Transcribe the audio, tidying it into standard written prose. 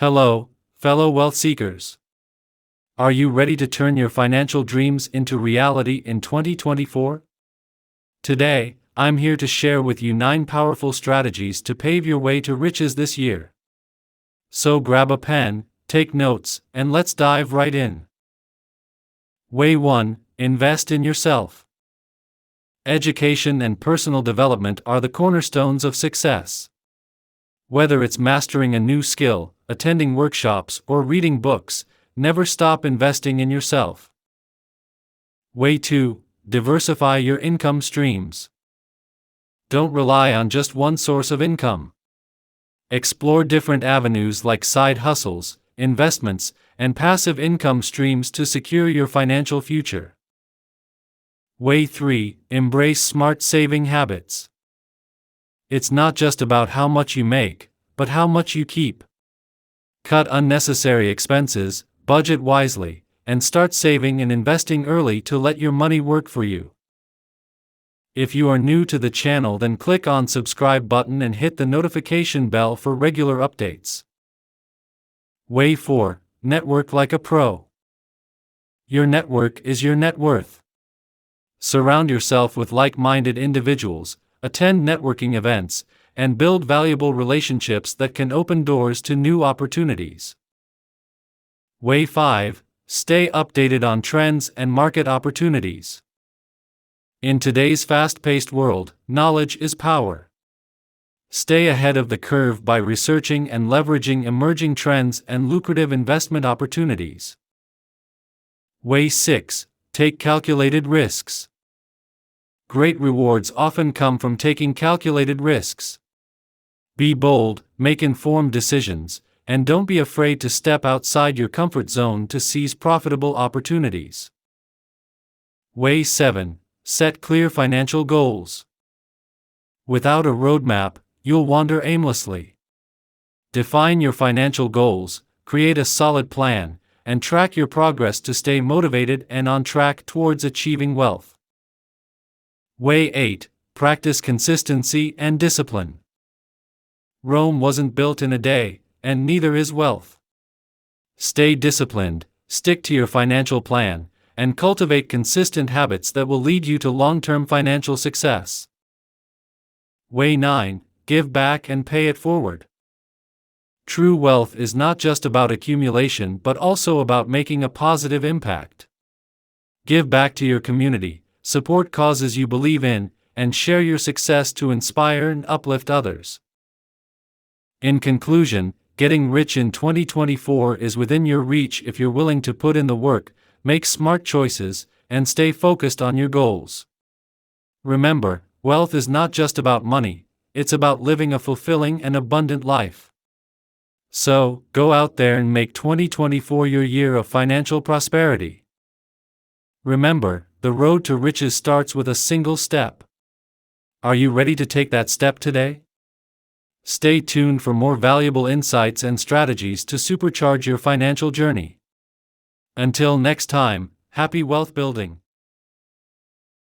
Hello, fellow wealth seekers. Are you ready to turn your financial dreams into reality in 2024? Today, I'm here to share with you 9 powerful strategies to pave your way to riches this year. So grab a pen, take notes, and let's dive right in. Way 1: Invest in yourself. Education and personal development are the cornerstones of success. Whether it's mastering a new skill, attending workshops, or reading books, never stop investing in yourself. Way 2: Diversify your income streams. Don't rely on just one source of income. Explore different avenues like side hustles, investments, and passive income streams to secure your financial future. Way 3: Embrace smart saving habits. It's not just about how much you make, but how much you keep. Cut unnecessary expenses, budget wisely, and start saving and investing early to let your money work for you. If you are new to the channel, then click on subscribe button and hit the notification bell for regular updates. Way 4: Network like a pro. Your network is your net worth. Surround yourself with like-minded individuals, attend networking events, and build valuable relationships that can open doors to new opportunities. Way 5: Stay updated on trends and market opportunities. In today's fast-paced world, knowledge is power. Stay ahead of the curve by researching and leveraging emerging trends and lucrative investment opportunities. Way 6: Take calculated risks. Great rewards often come from taking calculated risks. Be bold, make informed decisions, and don't be afraid to step outside your comfort zone to seize profitable opportunities. Way 7: Set clear financial goals. Without a roadmap, you'll wander aimlessly. Define your financial goals, create a solid plan, and track your progress to stay motivated and on track towards achieving wealth. Way 8: Practice consistency and discipline. Rome wasn't built in a day, and neither is wealth. Stay disciplined, stick to your financial plan, and cultivate consistent habits that will lead you to long-term financial success. Way 9: Give back and pay it forward. True wealth is not just about accumulation but also about making a positive impact. Give back to your community, support causes you believe in, and share your success to inspire and uplift others. In conclusion, getting rich in 2024 is within your reach if you're willing to put in the work, make smart choices, and stay focused on your goals. Remember, wealth is not just about money, it's about living a fulfilling and abundant life. So, go out there and make 2024 your year of financial prosperity. Remember, the road to riches starts with a single step. Are you ready to take that step today? Stay tuned for more valuable insights and strategies to supercharge your financial journey. Until next time, happy wealth building.